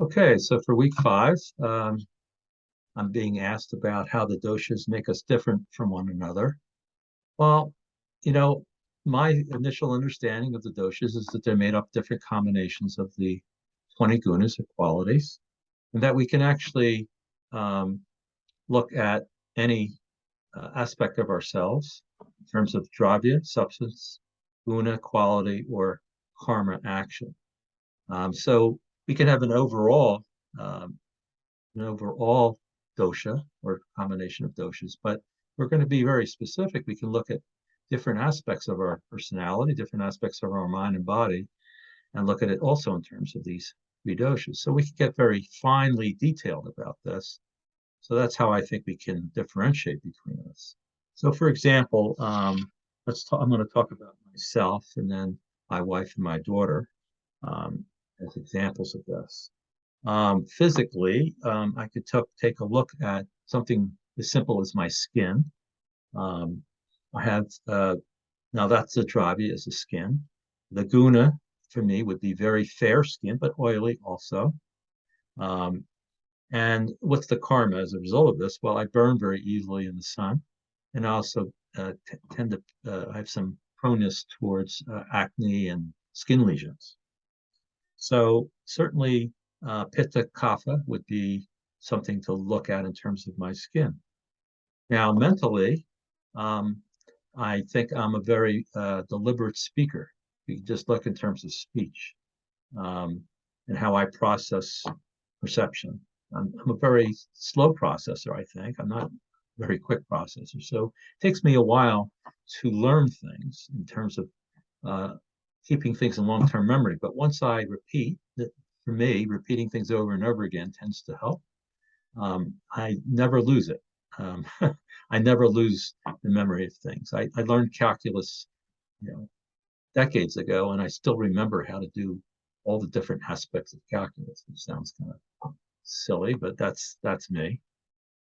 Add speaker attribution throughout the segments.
Speaker 1: Okay, so for week 5, I'm being asked about how the doshas make us different from one another. Well, you know, my initial understanding of the doshas is that they're made up different combinations of the 20 gunas or qualities, and that we can actually um, look at any aspect of ourselves in terms of dravya, substance, guna, quality, or karma, action. So we can have um, an overall dosha or combination of doshas, but we're going to be very specific. We can look at different aspects of our personality, different aspects of our mind and body, and look at it also in terms of these three doshas. So we can get very finely detailed about this. So that's how I think we can differentiate between us. So, for example, I'm going to talk about myself and then my wife and my daughter as examples of this. Physically, I could take a look at something as simple as my skin. Um, I have now that's the dravya is the skin. The guna for me would be very fair skin, but oily also. Um, and what's the karma as a result of this? Well, I burn very easily in the sun, and I also tend to I have some proneness towards acne and skin lesions. So certainly, pitta kapha would be something to look at in terms of my skin. Now, mentally, um, I think I'm a very deliberate speaker. You just look in terms of speech um, and how I process perception. I'm a very slow processor, I think. I'm not a very quick processor. So it takes me a while to learn things in terms of uh, keeping things in long-term memory. But once I repeat, that for me, repeating things over and over again tends to help. I never lose it. Um, I never lose the memory of things. I learned calculus, you know, decades ago, and I still remember how to do all the different aspects of calculus, which sounds kind of silly, but that's me.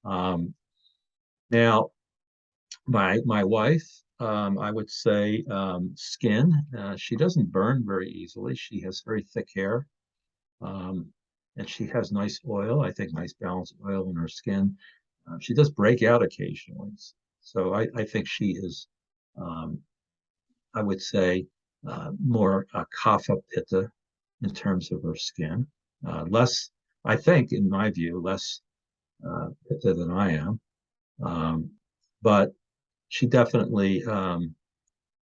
Speaker 1: Um, Now, my wife, I would say skin. She doesn't burn very easily. She has very thick hair, um, and she has nice oil. I think nice balanced oil in her skin. She does break out occasionally, so I think she is. Um, I would say more kapha pitta in terms of her skin. Less, I think, in my view, less pitta than I am. Um, but she definitely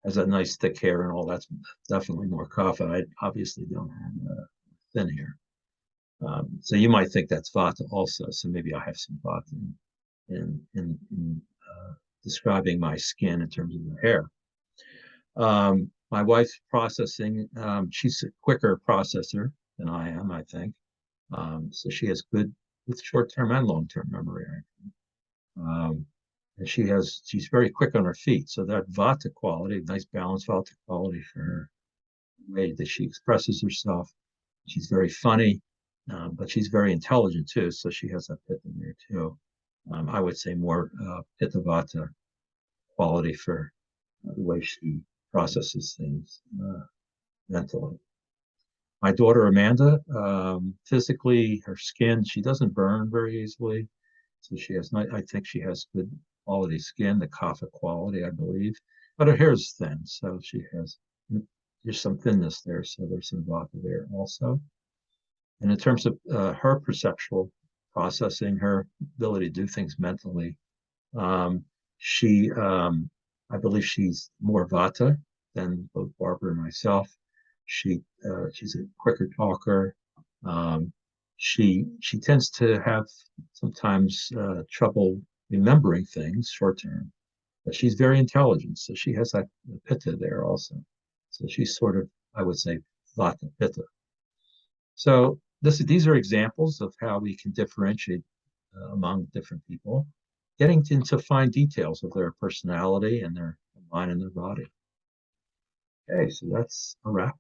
Speaker 1: has a nice thick hair and all. That's definitely more kapha. I obviously don't have thin hair. So you might think that's vata also. So maybe I have some vata in describing my skin in terms of the hair. My wife's processing, she's a quicker processor than I am, I think. So she has good with short-term and long-term memory. Um, and she's very quick on her feet. So that vata quality, nice balanced vata quality for her, the way that she expresses herself. She's very funny, but she's very intelligent too. So she has that pitta in there too. I would say more pitta vata quality for the way she processes things mentally. My daughter Amanda, physically, her skin, she doesn't burn very easily. So she has, I think she has good quality skin, the kapha quality, I believe. But her hair is thin, so there's some thinness there. So there's some vata there also. And in terms of her perceptual processing, her ability to do things mentally, um, I believe she's more vata than both Barbara and myself. She's a quicker talker. Um, she tends to have sometimes trouble remembering things short term, but she's very intelligent, so she has that pitta there also. So she's sort of, I would say, vata pitta. So these are examples of how we can differentiate among different people, getting into fine details of their personality and their mind and their body. Okay, so that's a wrap.